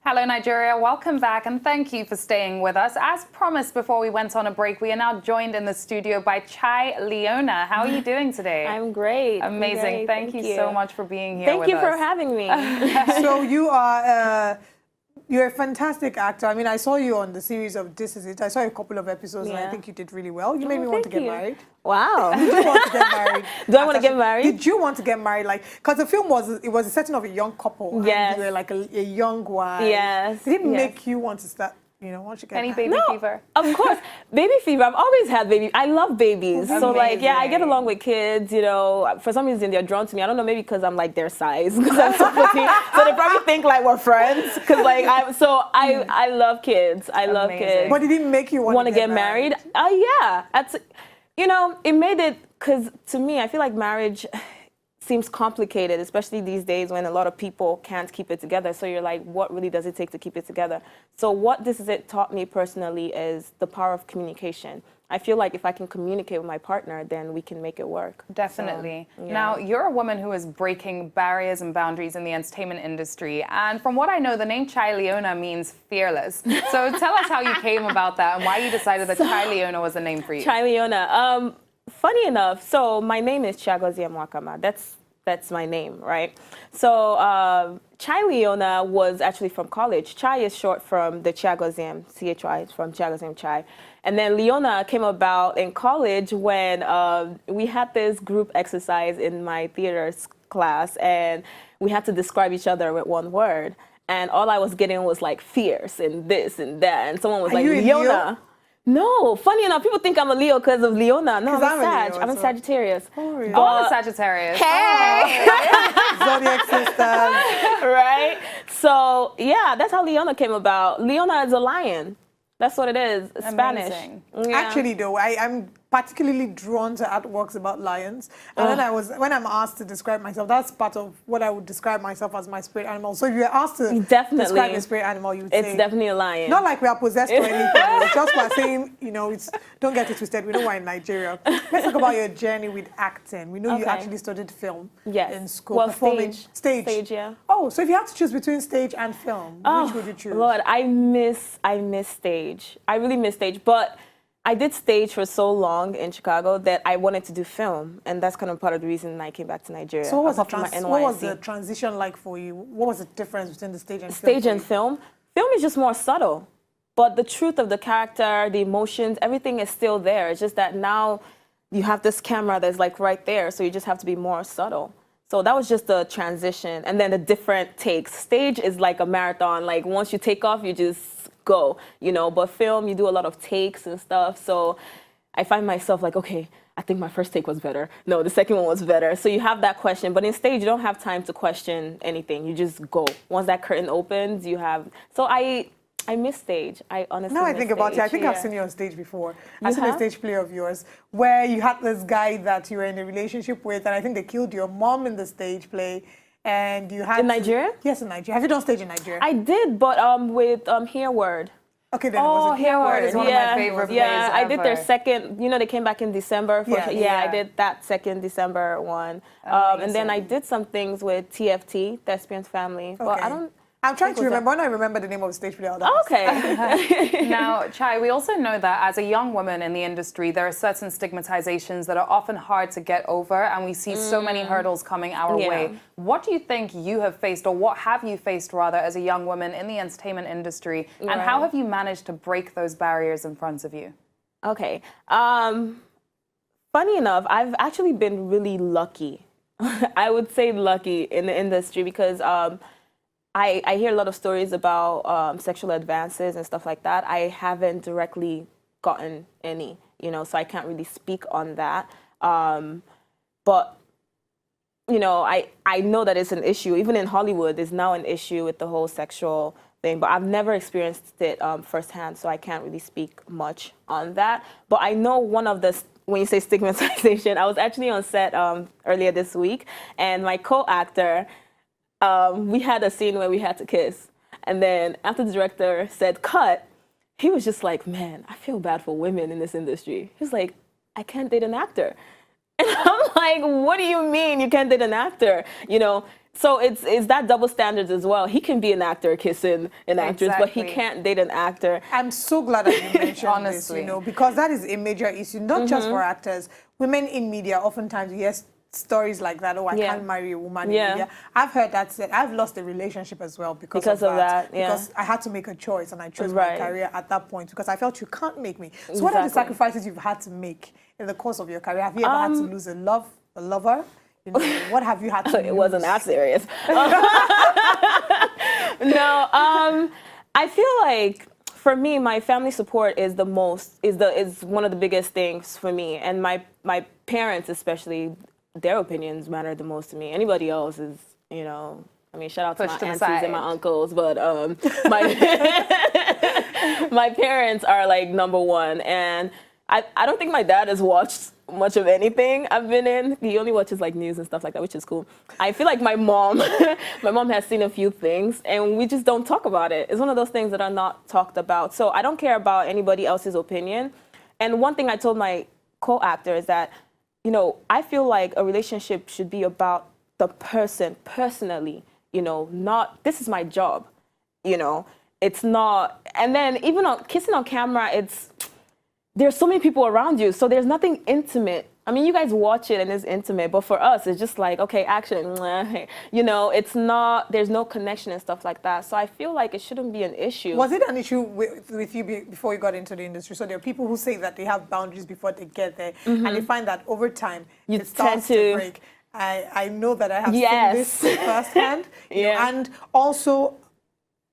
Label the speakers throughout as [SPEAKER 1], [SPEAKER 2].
[SPEAKER 1] Hello, Nigeria. Welcome back, and thank you for staying with us. As promised before we went on a break, we are now joined in the studio by Chy Leona. How are you doing today?
[SPEAKER 2] I'm great.
[SPEAKER 1] Amazing.
[SPEAKER 2] I'm great.
[SPEAKER 1] Thank you so much for being here
[SPEAKER 2] Thank
[SPEAKER 1] with
[SPEAKER 2] you
[SPEAKER 1] us.
[SPEAKER 2] for having me.
[SPEAKER 3] So you're a fantastic actor. I mean, I saw you on the series of This Is It. I saw a couple of episodes, and I think you did really well. You made me want to get married.
[SPEAKER 2] Wow.
[SPEAKER 3] Did you want to get married?
[SPEAKER 2] Do I want to get married?
[SPEAKER 3] Did you want to get married? Like, because the film was a setting of a young couple.
[SPEAKER 2] Yes.
[SPEAKER 3] And you were like a young wife.
[SPEAKER 2] Yes.
[SPEAKER 3] Did it make you want to start? Want to get
[SPEAKER 1] Any
[SPEAKER 3] married?
[SPEAKER 1] baby fever?
[SPEAKER 2] Of course. Baby fever. I've always had baby. I love babies. So like, yeah, I get along with kids, For some reason, they're drawn to me. I don't know, maybe because I'm like their size, because I'm so petite. So they probably think like we're friends. Because like, I love kids. I love kids.
[SPEAKER 3] But did it make you want to get married?
[SPEAKER 2] Yeah. It made it, because to me, I feel like marriage seems complicated, especially these days when a lot of people can't keep it together. So you're like, what really does it take to keep it together? So what This Is It taught me personally is the power of communication. I feel like if I can communicate with my partner, then we can make it work.
[SPEAKER 1] Definitely.
[SPEAKER 2] So, yeah.
[SPEAKER 1] Now, you're a woman who is breaking barriers and boundaries in the entertainment industry. And from what I know, the name Chy Leona means fearless. So tell us how you came about that and why you decided that Chy Leona was the name for you.
[SPEAKER 2] Chy Leona. Funny enough, so my name is Chiagozia Mwakama. That's my name, right? So Chy Leona was actually from college. Chy is short from the Chiagoziem, CHY, from Chiagoziem Chy. And then Leona came about in college when we had this group exercise in my theater class, and we had to describe each other with one word. And all I was getting was like fierce and this and that. And someone was like, Leona. No, funny enough, people think I'm a Leo because of Leona. No, I'm a Sagittarius.
[SPEAKER 3] Oh, really?
[SPEAKER 1] I'm a Sagittarius.
[SPEAKER 2] Hey!
[SPEAKER 3] Zodiac sisters.
[SPEAKER 2] Right? So, yeah, that's how Leona came about. Leona is a lion. That's what it is. Spanish.
[SPEAKER 1] Yeah.
[SPEAKER 3] Actually, though, I'm particularly drawn to artworks about lions. And when I'm asked to describe myself, that's part of what I would describe myself as my spirit animal. So if you're asked to describe a spirit animal, you would say...
[SPEAKER 2] It's definitely a lion.
[SPEAKER 3] Not like we are possessed or anything. It's just by saying, don't get it twisted. We know we're in Nigeria. Let's talk about your journey with acting. We know you actually studied film in school.
[SPEAKER 2] Well,
[SPEAKER 3] performing stage.
[SPEAKER 2] Stage, yeah.
[SPEAKER 3] Oh, so if you had to choose between stage and film, which would you choose?
[SPEAKER 2] Lord, I miss stage. I really miss stage. But I did stage for so long in Chicago that I wanted to do film, and that's kind of part of the reason I came back to Nigeria.
[SPEAKER 3] So what was the transition like for you? What was the difference between the stage and film?
[SPEAKER 2] Stage and film? Film is just more subtle, but the truth of the character, the emotions, everything is still there. It's just that now you have this camera that's like right there, so you just have to be more subtle. So that was just the transition, and then the different takes. Stage is like a marathon. Like once you take off, you just go, but film, you do a lot of takes and stuff. So I find myself like, okay, I think my first take was better. No, the second one was better. So you have that question, but in stage, you don't have time to question anything. You just go. Once that curtain opens, you have, so I miss stage. I honestly
[SPEAKER 3] Now I think about it, I think I've seen you on stage before. I've seen a stage play of yours where you had this guy that you were in a relationship with, and I think they killed your mom in the stage play. And you had
[SPEAKER 2] in Nigeria?
[SPEAKER 3] Yes, in Nigeria. Have you done stage in Nigeria?
[SPEAKER 2] I did, but with Here Word.
[SPEAKER 3] Okay, then
[SPEAKER 1] Here Word is one of my favorite plays ever.
[SPEAKER 2] I did their second. They came back in December. I did that second December one. And then I did some things with TFT, Thespian's Family. But
[SPEAKER 3] I'm trying to remember. When I remember the name of the stage play,
[SPEAKER 1] okay. Now, Chy, we also know that as a young woman in the industry, there are certain stigmatizations that are often hard to get over, and we see so many hurdles coming our way. What do you think you have faced, or what have you faced, rather, as a young woman in the entertainment industry, and how have you managed to break those barriers in front of you?
[SPEAKER 2] Okay. Funny enough, I've actually been really lucky. I would say lucky in the industry because I hear a lot of stories about sexual advances and stuff like that. I haven't directly gotten any, so I can't really speak on that. But, I know that it's an issue. Even in Hollywood, there's now an issue with the whole sexual thing, but I've never experienced it firsthand, so I can't really speak much on that. But I know one of the, when you say stigmatization, I was actually on set earlier this week, and my co-actor, we had a scene where we had to kiss. And then after the director said cut, he was just like, man, I feel bad for women in this industry. He was like, I can't date an actor. And I'm like, what do you mean you can't date an actor? You know, so it's that double standards as well. He can be an actor kissing an actress, but he can't date an actor.
[SPEAKER 3] I'm so glad that you mentioned this, you know, because that is a major issue, not just for actors. Women in media, oftentimes, yes, stories like that. Oh, I can't marry a woman in media. I've heard that said. I've lost a relationship as well because of that. Because I had to make a choice, and I chose my career at that point because I felt you can't make me. So what are the sacrifices you've had to make in the course of your career? Have you ever had to lose a lover? You know, what have you had to lose?
[SPEAKER 2] It wasn't that serious. No, I feel like for me, my family support is one of the biggest things for me, and my parents especially. Their opinions matter the most to me. Anybody else is, you know, I mean, shout out to my aunties and my uncles, but my parents are like number one. And I don't think my dad has watched much of anything I've been in. He only watches like news and stuff like that, which is cool. I feel like my mom has seen a few things, and we just don't talk about it. It's one of those things that are not talked about. So I don't care about anybody else's opinion. And one thing I told my co-actor is that, you know, I feel like a relationship should be about the person personally, you know, not this is my job, you know, it's not. And then even on kissing on camera, there's so many people around you, so there's nothing intimate. I mean, you guys watch it and it's intimate, but for us, it's just like, okay, action, you know, it's not, there's no connection and stuff like that. So I feel like it shouldn't be an issue.
[SPEAKER 3] Was it an issue with you before you got into the industry? So there are people who say that they have boundaries before they get there, and they find that over time, it starts to break. I know that I have seen this firsthand. You know, and also,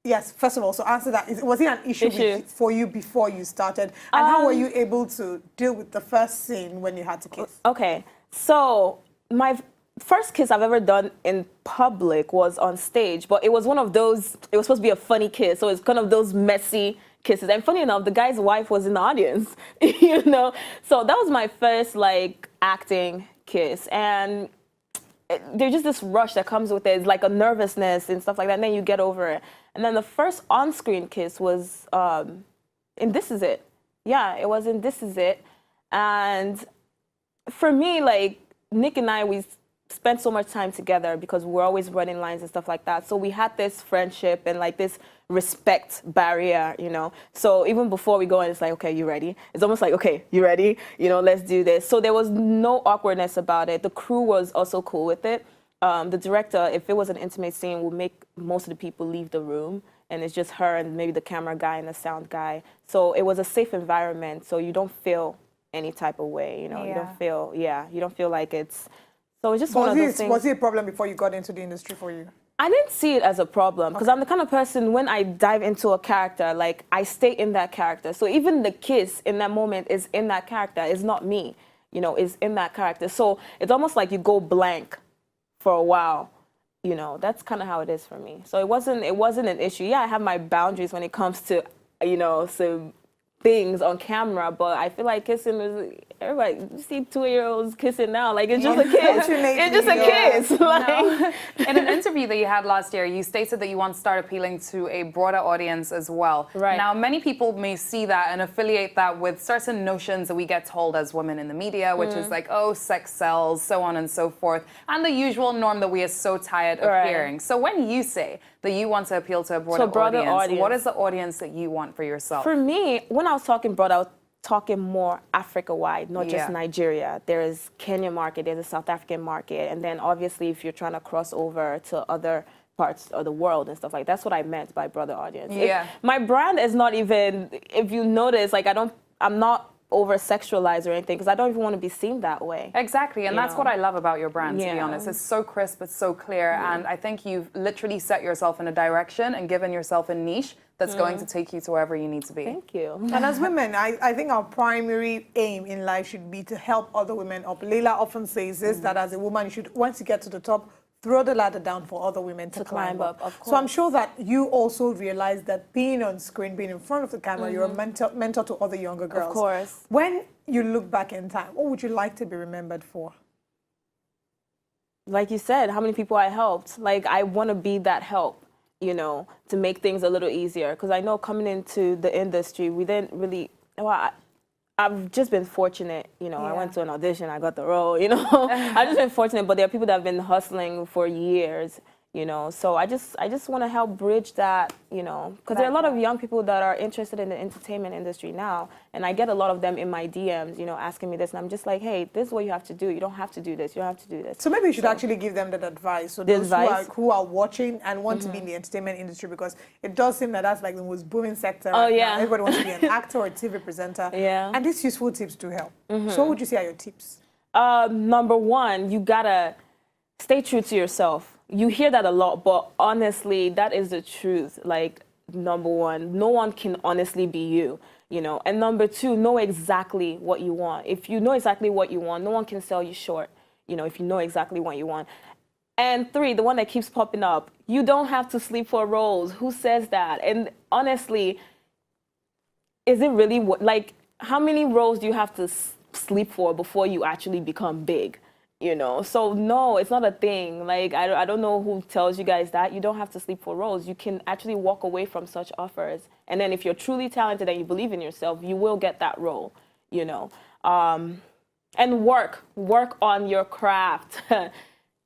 [SPEAKER 3] yes, first of all, so answer that. Was it an issue for you before you started? And how were you able to deal with the first scene when you had to kiss?
[SPEAKER 2] Okay, so my first kiss I've ever done in public was on stage, but it was one of those, it was supposed to be a funny kiss, so it's kind of those messy kisses. And funny enough, the guy's wife was in the audience, you know? So that was my first, like, acting kiss. And there's just this rush that comes with it. It's like a nervousness and stuff like that, and then you get over it. And then the first on-screen kiss was in This Is It. Yeah, it was in This Is It. And for me, like, Nick and I, we spent so much time together because we're always running lines and stuff like that. So we had this friendship and, like, this respect barrier, you know. So even before we go in, it's like, okay, you ready? It's almost like, okay, you ready? You know, let's do this. So there was no awkwardness about it. The crew was also cool with it. The director, if it was an intimate scene, would make most of the people leave the room, and it's just her and maybe the camera guy and the sound guy. So it was a safe environment, so you don't feel any type of way, you know. You don't feel, you don't feel like it's, so it's just one of those things.
[SPEAKER 3] Was it a problem before you got into the industry for you?
[SPEAKER 2] I didn't see it as a problem because I'm the kind of person, when I dive into a character, like, I stay in that character. So even the kiss in that moment is in that character. It's not me, you know, it's in that character. So it's almost like you go blank for a while, you know. That's kind of how it is for me. So it wasn't an issue. Yeah, I have my boundaries when it comes to, you know, some things on camera, but I feel like kissing is, everybody, you see 2-year-olds kissing now, like, it's just a kiss. It's just a kiss. Like.
[SPEAKER 1] No. In an interview that you had last year, you stated that you want to start appealing to a broader audience as well.
[SPEAKER 2] Right.
[SPEAKER 1] Now, many people may see that and affiliate that with certain notions that we get told as women in the media, which is like, oh, sex sells, so on and so forth, and the usual norm that we are so tired of hearing. So when you say that you want to appeal to a broader audience, what is the audience that you want for yourself?
[SPEAKER 2] For me, when I was talking broad, I was talking more Africa-wide, not just Nigeria. There is Kenya market, there's a South African market, and then obviously if you're trying to cross over to other parts of the world and stuff like that, that's what I meant by broader audience.
[SPEAKER 1] Yeah.
[SPEAKER 2] My brand is not even, if you notice, like, I'm not over-sexualized or anything, because I don't even want to be seen that way.
[SPEAKER 1] Exactly, and that's what I love about your brand, to be honest. It's so crisp, it's so clear, and I think you've literally set yourself in a direction and given yourself a niche that's going to take you to wherever you need to be.
[SPEAKER 2] Thank you.
[SPEAKER 3] And as women, I think our primary aim in life should be to help other women up. Leila often says this, that as a woman, you should, once you get to the top, throw the ladder down for other women to climb up.
[SPEAKER 2] Of course.
[SPEAKER 3] So I'm sure that you also realize that being on screen, being in front of the camera, you're a mentor to other younger girls.
[SPEAKER 2] Of course.
[SPEAKER 3] When you look back in time, what would you like to be remembered for?
[SPEAKER 2] Like you said, how many people I helped. Like, I want to be that help, you know, to make things a little easier. Because I know coming into the industry, we didn't really, well, I've just been fortunate, you know. I went to an audition, I got the role, you know. I've just been fortunate, but there are people that have been hustling for years, you know. So I just want to help bridge that, you know, because there are a lot of young people that are interested in the entertainment industry now, and I get a lot of them in my DMs, you know, asking me this, and I'm just like, hey, this is what you have to do. You don't have to do this. You don't have to do this.
[SPEAKER 3] So maybe you should actually give them that advice. So those who are watching and want to be in the entertainment industry, because it does seem that that's like the most booming sector.
[SPEAKER 2] Oh,
[SPEAKER 3] right
[SPEAKER 2] yeah.
[SPEAKER 3] now. Everybody wants to be an actor or a TV presenter.
[SPEAKER 2] Yeah.
[SPEAKER 3] And these useful tips do help. So what would you say are your tips?
[SPEAKER 2] Number one, you gotta stay true to yourself. You hear that a lot, but honestly, that is the truth. Like, number one, no one can honestly be you, you know. And number two, know exactly what you want. If you know exactly what you want, no one can sell you short, you know, if you know exactly what you want. And three, the one that keeps popping up, you don't have to sleep for roles. Who says that? And honestly, is it really, like, how many roles do you have to sleep for before you actually become big? You know, so no, it's not a thing. Like, I don't know who tells you guys that. You don't have to sleep for roles. You can actually walk away from such offers. And then if you're truly talented and you believe in yourself, you will get that role, you know. And work on your craft.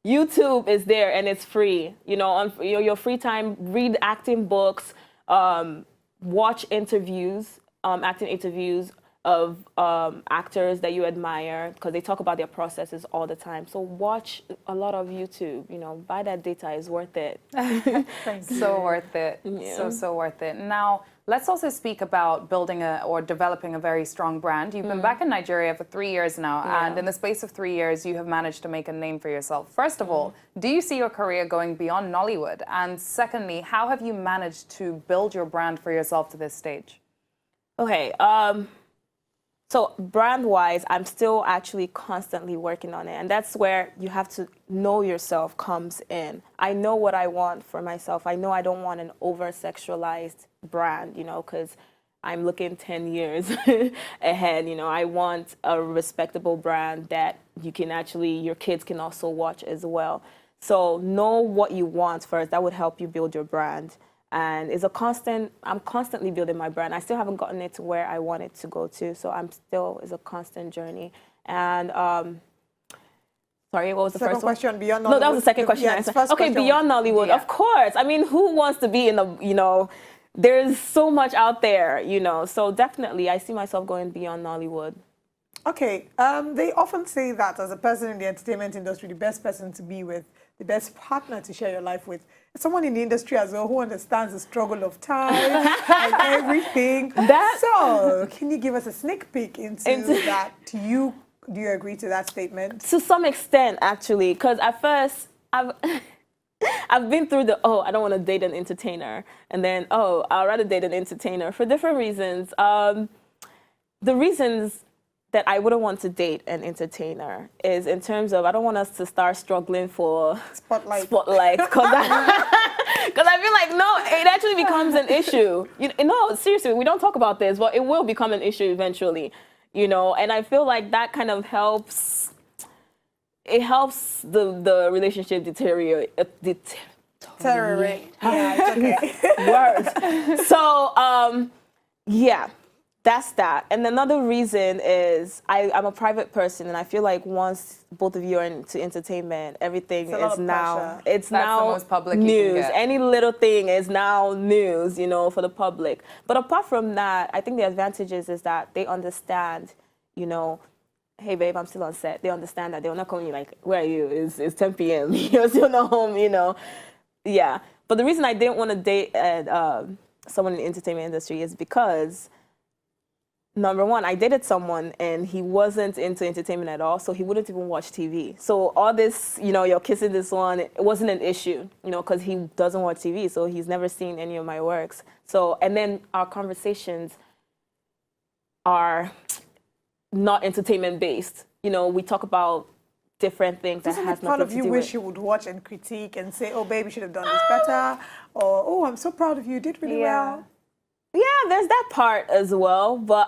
[SPEAKER 2] YouTube is there and it's free. You know, on your free time, read acting books, watch interviews, acting interviews of actors that you admire, because they talk about their processes all the time. So watch a lot of YouTube, you know, buy that data, is worth it.
[SPEAKER 1] So worth it. Yeah. So worth it. Now, let's also speak about building or developing a very strong brand. You've been back in Nigeria for 3 years now, and in the space of 3 years, you have managed to make a name for yourself. First of all, do you see your career going beyond Nollywood? And secondly, how have you managed to build your brand for yourself to this stage?
[SPEAKER 2] Okay, so brand-wise, I'm still actually constantly working on it. And that's where you have to know yourself comes in. I know what I want for myself. I know I don't want an over-sexualized brand, you know, because I'm looking 10 years ahead. You know, I want a respectable brand that you can actually, your kids can also watch as well. So know what you want first. That would help you build your brand. And it's I'm constantly building my brand. I still haven't gotten it to where I want it to go to. So it's a constant journey. And sorry, what was the first
[SPEAKER 3] question? Beyond Nollywood.
[SPEAKER 2] No, that was the second question. Okay, beyond Nollywood, of course. I mean, who wants to be in the, you know, there's so much out there, you know. So definitely, I see myself going beyond Nollywood.
[SPEAKER 3] Okay, they often say that as a person in the entertainment industry, the best person to be with, the best partner to share your life with, is someone in the industry as well who understands the struggle of time and everything. So, can you give us a sneak peek into that? Do you agree to that statement?
[SPEAKER 2] To some extent, actually, because at first I've been through I don't want to date an entertainer, and then I'd rather date an entertainer for different reasons. The reasons that I wouldn't want to date an entertainer is in terms of, I don't want us to start struggling for spotlight, because I feel like, no, it actually becomes an issue. No, seriously, we don't talk about this, but it will become an issue eventually, you know, and I feel like that kind of helps, it helps the relationship deteriorate.
[SPEAKER 3] Yeah, it's okay.
[SPEAKER 2] Words. So, yeah. That's that. And another reason is I'm a private person, and I feel like once both of you are into entertainment, everything is now
[SPEAKER 1] That's the most public
[SPEAKER 2] news.
[SPEAKER 1] You can get.
[SPEAKER 2] Any little thing is now news, you know, for the public. But apart from that, I think the advantages is that they understand, you know, hey babe, I'm still on set. They understand that. They're not calling you like, where are you? It's 10 p.m. You're still not home, you know. Yeah. But the reason I didn't want to date someone in the entertainment industry is because, number one, I dated someone and he wasn't into entertainment at all, so he wouldn't even watch TV. So all this, you know, you're kissing this one, it wasn't an issue, you know, because he doesn't watch TV, so he's never seen any of my works. So, and then our conversations are not entertainment based. You know, we talk about different things that has nothing to do with.
[SPEAKER 3] Part of you wish you would watch and critique and say, oh, babe, you should have done this better, or oh, I'm so proud of you, you did really well.
[SPEAKER 2] Yeah, there's that part as well, but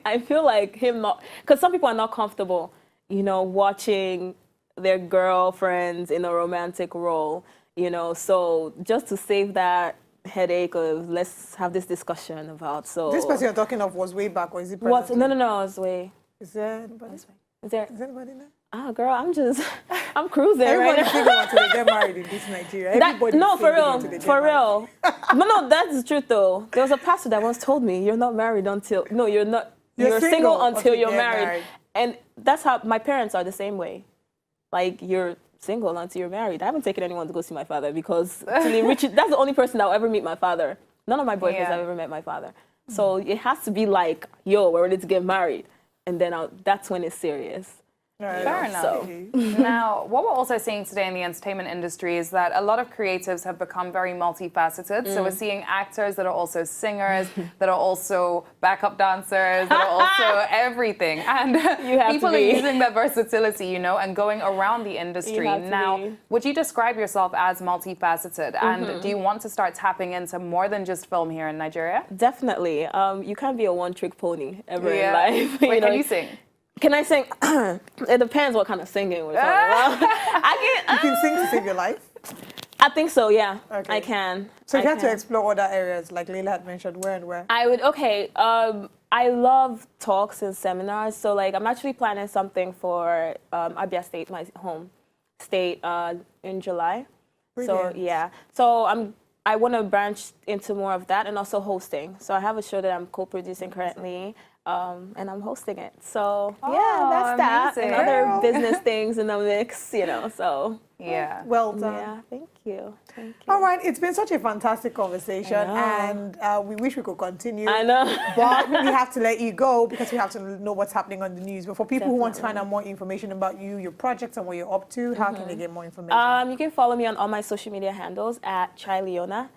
[SPEAKER 2] I feel like him not, because some people are not comfortable, you know, watching their girlfriends in a romantic role, you know, so just to save that headache of let's have this discussion about. So
[SPEAKER 3] this person you're talking of was way back, or is it presently?
[SPEAKER 2] what? No, it's way.
[SPEAKER 3] Is there anybody?
[SPEAKER 2] Is
[SPEAKER 3] Is anybody there?
[SPEAKER 2] Ah, girl, I'm cruising
[SPEAKER 3] Everybody's
[SPEAKER 2] right
[SPEAKER 3] single until they get married in this Nigeria. Everybody's
[SPEAKER 2] no, for
[SPEAKER 3] single
[SPEAKER 2] real,
[SPEAKER 3] until they get
[SPEAKER 2] for
[SPEAKER 3] married.
[SPEAKER 2] real. But no, that's the truth though. There was a pastor that once told me, "You're not married until you're not. You're single until you're married." And that's how my parents are the same way. Like you're single until you're married. I haven't taken anyone to go see my father because that's the only person that will ever meet my father. None of my boyfriends have ever met my father. So it has to be like, yo, we're ready to get married, and then that's when it's serious.
[SPEAKER 1] Fair enough.
[SPEAKER 2] So.
[SPEAKER 1] Now, what we're also seeing today in the entertainment industry is that a lot of creatives have become very multifaceted. So we're seeing actors that are also singers, that are also backup dancers, that are also everything. And people are using that versatility, and going around the industry. Now, would you describe yourself as multifaceted? And do you want to start tapping into more than just film here in Nigeria?
[SPEAKER 2] Definitely. You can't be a one-trick pony ever in life.
[SPEAKER 1] Wait, can you sing?
[SPEAKER 2] Can I sing? It depends what kind of singing we're talking about.
[SPEAKER 3] You can sing to save your life?
[SPEAKER 2] I think so, yeah.
[SPEAKER 3] Okay.
[SPEAKER 2] I can.
[SPEAKER 3] So you have to explore other areas, like Leila had mentioned, where and where?
[SPEAKER 2] I would, I love talks and seminars. So like I'm actually planning something for Abia State, my home state, in July.
[SPEAKER 3] Brilliant.
[SPEAKER 2] So yeah. So I want to branch into more of that and also hosting. So I have a show that I'm co-producing currently. And I'm hosting it. So yeah, that's that.
[SPEAKER 1] Amazing.
[SPEAKER 2] And other business things in the mix, so.
[SPEAKER 1] Yeah.
[SPEAKER 3] Well done.
[SPEAKER 2] Yeah, thank you. Thank you.
[SPEAKER 3] All right, it's been such a fantastic conversation, and we wish we could continue.
[SPEAKER 2] I know.
[SPEAKER 3] But we have to let you go because we have to know what's happening on the news. But for people who want to find out more information about you, your projects, and what you're up to, how can they get more information?
[SPEAKER 2] You can follow me on all my social media handles at Chy Leona,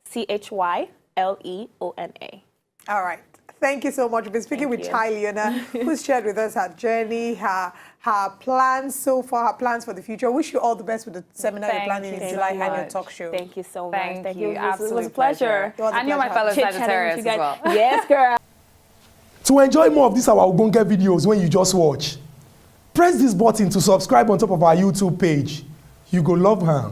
[SPEAKER 2] ChyLeona.
[SPEAKER 3] All right. Thank you so much. We've been speaking with Chy Leona, who's shared with us her journey, her plans so far, her plans for the future. I wish you all the best with the seminar you're planning in July and your talk show.
[SPEAKER 2] Thank you so much.
[SPEAKER 1] Thank you.
[SPEAKER 2] It was a pleasure.
[SPEAKER 1] And you're my fellow Sagittarius as well.
[SPEAKER 2] Yes, girl.
[SPEAKER 4] To enjoy more of these our Ogbonge videos when you just watch, press this button to subscribe on top of our YouTube page. You go love her.